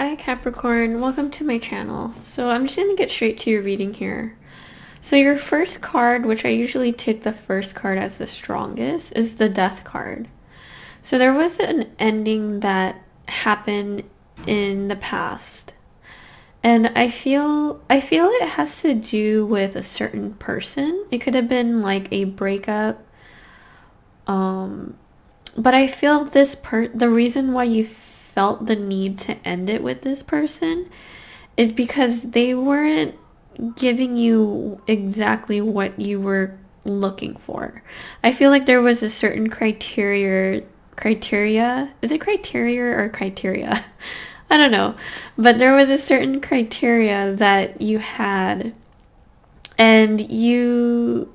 Hi Capricorn, welcome to my channel. So I'm just going to get straight to your reading here. So your first card, which I usually take the first card as the strongest, is the Death card. So there was an ending that happened in the past. And I feel it has to do with a certain person. It could have been like a breakup. But I feel the reason why you felt the need to end it with this person is because they weren't giving you exactly what you were looking for. I feel like there was a certain criteria. Is it criteria or criteria? I don't know. But there was a certain criteria that you had, and they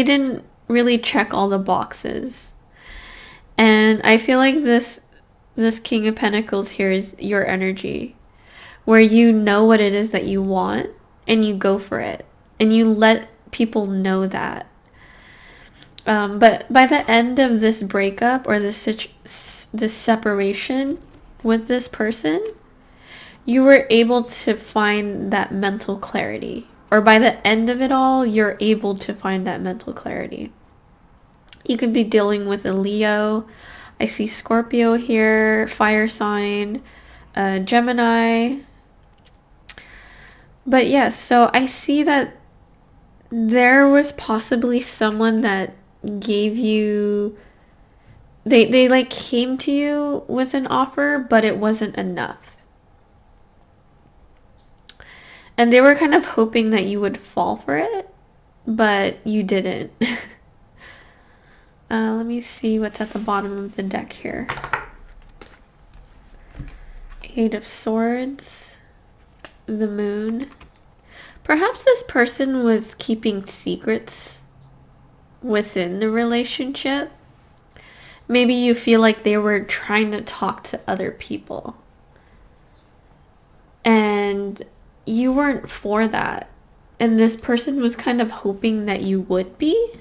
didn't really check all the boxes. And I feel like this King of Pentacles here is your energy, where you know what it is that you want and you go for it and you let people know that. But by the end of this breakup or this separation with this person, you were able to find that mental clarity. Or by the end of it all, you're able to find that mental clarity. You could be dealing with a Leo. I see Scorpio here, fire sign, Gemini. But yes, so I see that there was possibly someone that gave you, they like came to you with an offer, but it wasn't enough. And they were kind of hoping that you would fall for it, but you didn't. Let me see what's at the bottom of the deck here. Eight of Swords, the Moon. Perhaps this person was keeping secrets within the relationship. Maybe you feel like they were trying to talk to other people. And you weren't for that. And this person was kind of hoping that you would be.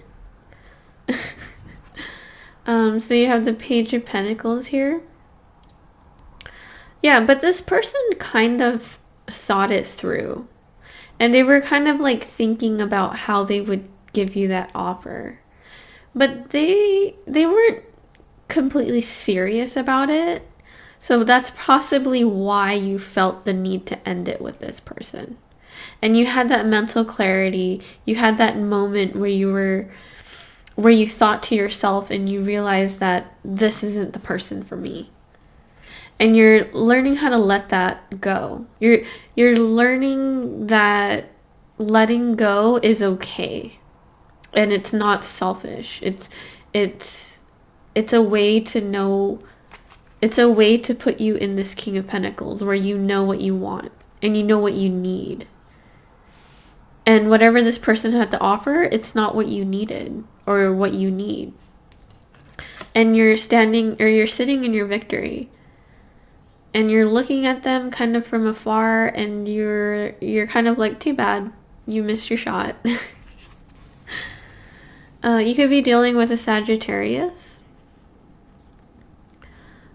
So you have the Page of Pentacles here. Yeah, but this person kind of thought it through. And they were kind of like thinking about how they would give you that offer. But they weren't completely serious about it. So that's possibly why you felt the need to end it with this person. And you had that mental clarity. You had that moment where you thought to yourself and you realized that this isn't the person for me. And you're learning how to let that go. You're learning that letting go is okay. And it's not selfish. It's a way to know, it's a way to put you in this King of Pentacles where you know what you want and you know what you need. And whatever this person had to offer, it's not what you needed or what you need. And you're sitting in your victory. And you're looking at them kind of from afar, and you're kind of like, too bad, you missed your shot. You could be dealing with a Sagittarius.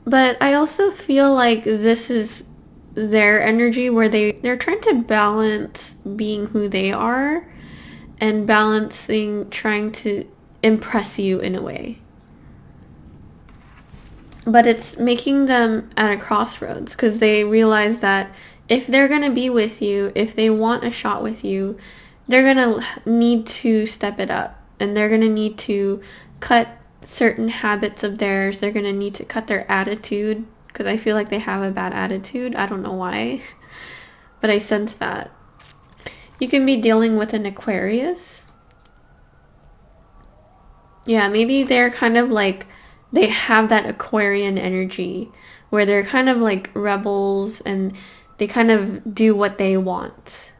But I also feel like this is their energy where they're trying to balance being who they are and balancing trying to impress you in a way. But it's making them at a crossroads because they realize that if they're going to be with you, if they want a shot with you, they're going to need to step it up. And they're going to need to cut certain habits of theirs. They're going to need to cut their attitude because I feel like they have a bad attitude. I don't know why, but I sense that. You can be dealing with an Aquarius. Yeah, maybe they're kind of like, they have that Aquarian energy where they're kind of like rebels and they kind of do what they want.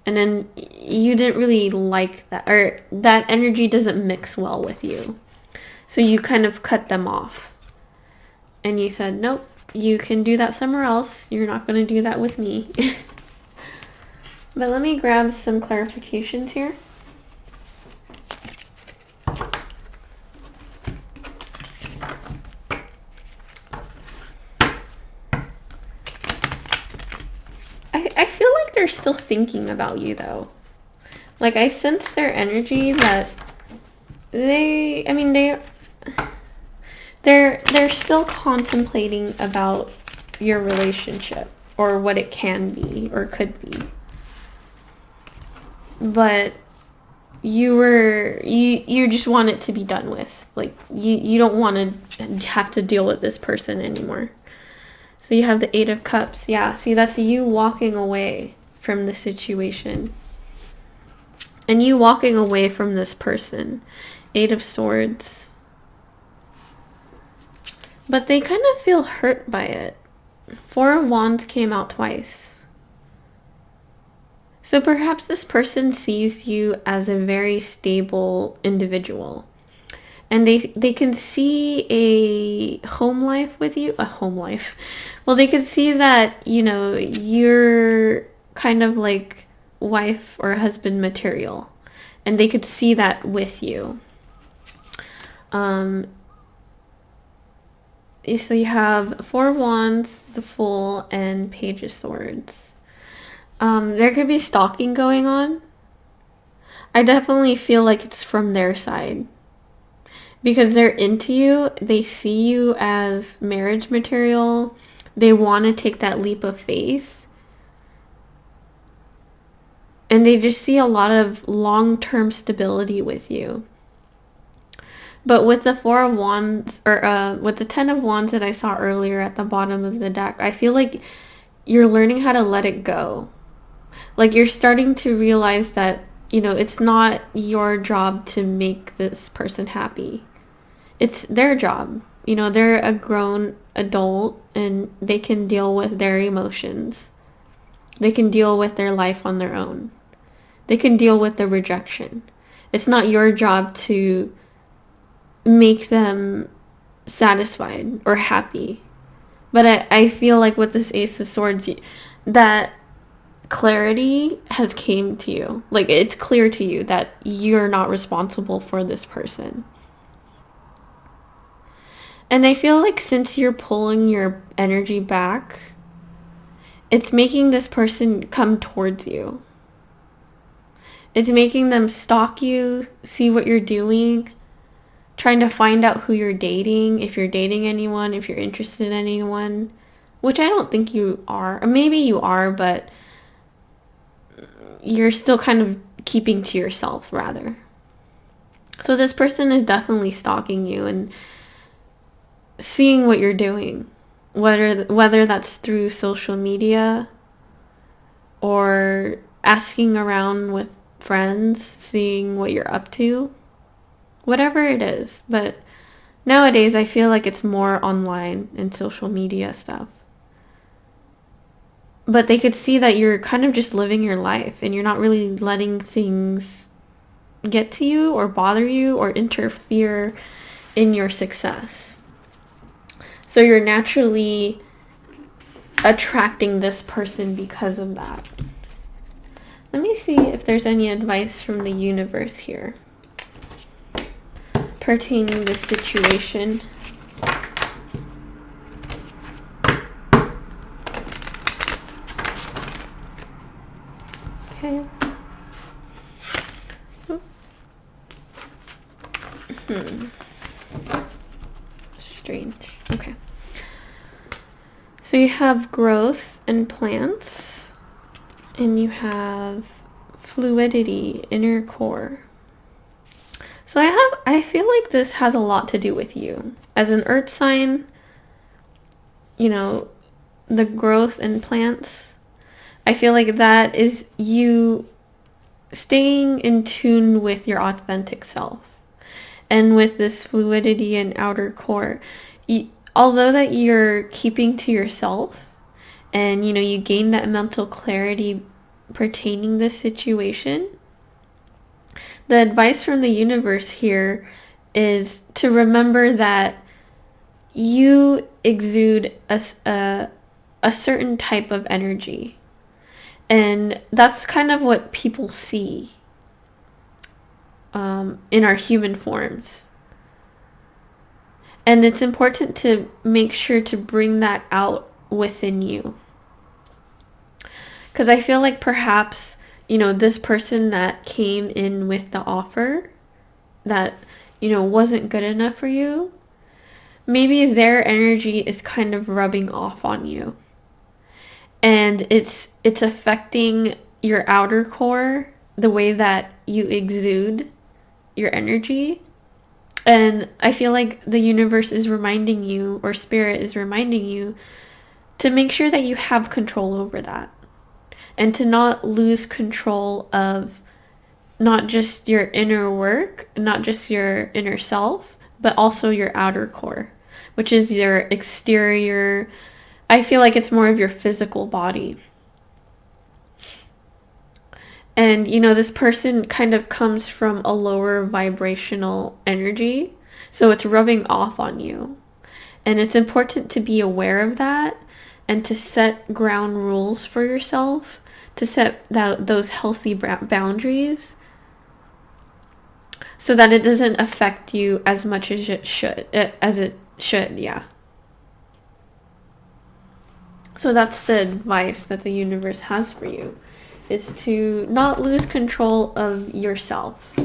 And then you didn't really like that, or that energy doesn't mix well with you. So you kind of cut them off. And you said, nope, you can do that somewhere else. You're not going to do that with me. But let me grab some clarifications here. I feel like they're still thinking about you, though. Like, I sense their energy that they're still contemplating about your relationship or what it can be or could be. But you just want it to be done with. Like, you don't want to have to deal with this person anymore. So you have the Eight of Cups. Yeah, see, that's you walking away from the situation. And you walking away from this person. Eight of Swords. But they kind of feel hurt by it. Four of Wands came out twice. So perhaps this person sees you as a very stable individual. And they can see a home life with you. A home life. Well, they can see that, you're kind of like wife or husband material. And they could see that with you. So you have Four of Wands, the Fool, and Page of Swords. There could be stalking going on. I definitely feel like it's from their side. Because they're into you, they see you as marriage material. They want to take that leap of faith. And they just see a lot of long-term stability with you. But with the Four of Wands, or with the Ten of Wands that I saw earlier at the bottom of the deck, I feel like you're learning how to let it go. Like, you're starting to realize that, it's not your job to make this person happy. It's their job. They're a grown adult and they can deal with their emotions. They can deal with their life on their own. They can deal with the rejection. It's not your job to make them satisfied or happy. But I feel like with this Ace of Swords, that clarity has came to you. Like, it's clear to you that you're not responsible for this person. And I feel like since you're pulling your energy back, it's making this person come towards you. It's making them stalk you, see what you're doing, trying to find out who you're dating, if you're dating anyone, if you're interested in anyone, which I don't think you are. Or maybe you are, but you're still kind of keeping to yourself, rather. So this person is definitely stalking you and seeing what you're doing, whether that's through social media or asking around with friends, seeing what you're up to, whatever it is. But nowadays I feel like it's more online and social media stuff. But they could see that you're kind of just living your life and you're not really letting things get to you or bother you or interfere in your success. So you're naturally attracting this person because of that. Let me see if there's any advice from the universe here pertaining to this situation. Okay. Strange. Okay. So you have growth and plants, and you have fluidity, inner core. So I feel like this has a lot to do with you. As an earth sign, the growth and plants, I feel like that is you staying in tune with your authentic self. And with this fluidity and outer core, although that you're keeping to yourself and, you gain that mental clarity pertaining this situation, the advice from the universe here is to remember that you exude a certain type of energy. And that's kind of what people see in our human forms. And it's important to make sure to bring that out within you. Because I feel like perhaps, this person that came in with the offer that, wasn't good enough for you, maybe their energy is kind of rubbing off on you. And it's affecting your outer core, the way that you exude your energy. And I feel like the universe is reminding you, or spirit is reminding you, to make sure that you have control over that. And to not lose control of not just your inner work, not just your inner self, but also your outer core, which is your exterior. I feel like it's more of your physical body. And, this person kind of comes from a lower vibrational energy, so it's rubbing off on you. And it's important to be aware of that and to set ground rules for yourself, to set those healthy boundaries so that it doesn't affect you as much as it should, yeah. So that's the advice that the universe has for you, is to not lose control of yourself,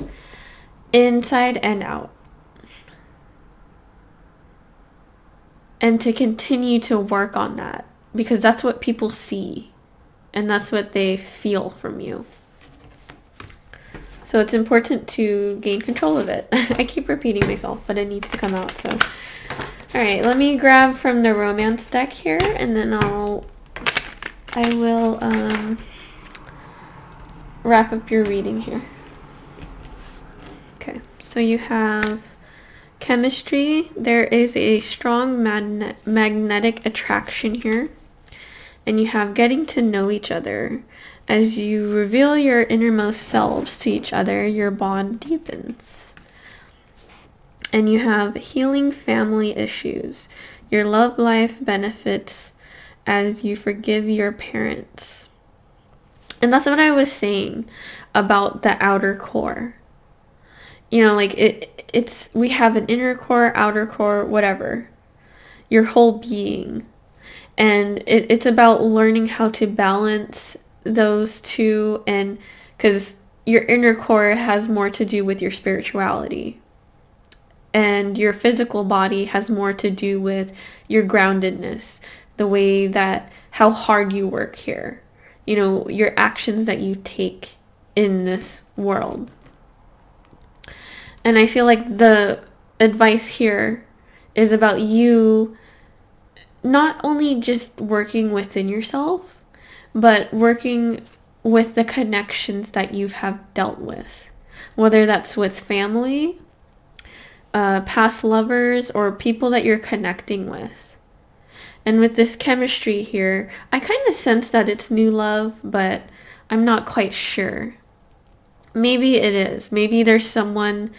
inside and out. And to continue to work on that, because that's what people see, and that's what they feel from you. So it's important to gain control of it. I keep repeating myself, but it needs to come out, so. Alright, let me grab from the romance deck here, and then I will wrap up your reading here. Okay, so you have chemistry. There is a strong magnetic attraction here. And you have getting to know each other. As you reveal your innermost selves to each other, your bond deepens. And you have healing family issues. Your love life benefits as you forgive your parents. And that's what I was saying about the outer core. Like we have an inner core, outer core, whatever. Your whole being. And it's about learning how to balance those two, and because your inner core has more to do with your spirituality. And your physical body has more to do with your groundedness, the way that, how hard you work here. Your actions that you take in this world. And I feel like the advice here is about you not only just working within yourself, but working with the connections that you have dealt with. Whether that's with family, past lovers, or people that you're connecting with. And with this chemistry here, I kind of sense that it's new love, but I'm not quite sure. Maybe it is. Maybe there's someone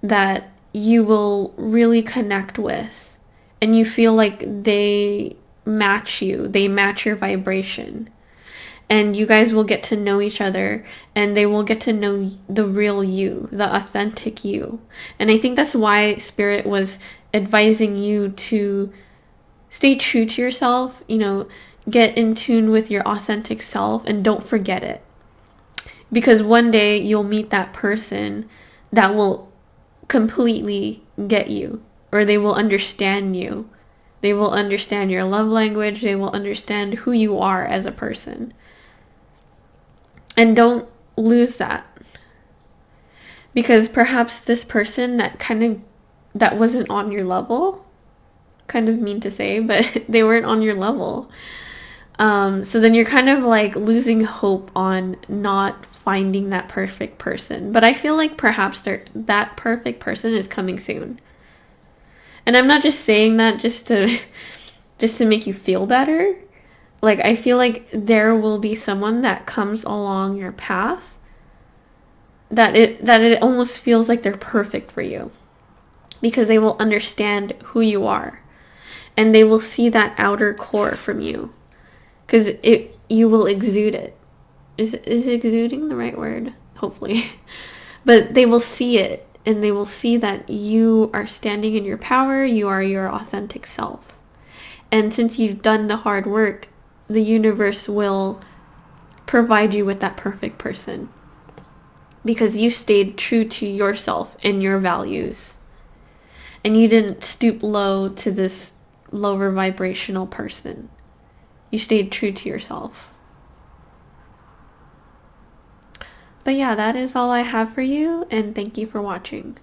that you will really connect with, and you feel like they match you. They match your vibration. And you guys will get to know each other, and they will get to know the real you, the authentic you. And I think that's why Spirit was advising you to stay true to yourself, get in tune with your authentic self, and don't forget it. Because one day you'll meet that person that will completely get you, or they will understand you. They will understand your love language. They will understand who you are as a person. And don't lose that. Because perhaps this person that wasn't on your level, kind of mean to say, but they weren't on your level. So then you're kind of like losing hope on not finding that perfect person. But I feel like perhaps that perfect person is coming soon. And I'm not just saying that just to make you feel better. Like, I feel like there will be someone that comes along your path that it almost feels like they're perfect for you, because they will understand who you are, and they will see that outer core from you, because you will exude it. Is exuding the right word? Hopefully. But they will see it, and they will see that you are standing in your power. You are your authentic self. And since you've done the hard work, the universe will provide you with that perfect person. Because you stayed true to yourself and your values. And you didn't stoop low to this lower vibrational person. You stayed true to yourself. But yeah, that is all I have for you, and thank you for watching.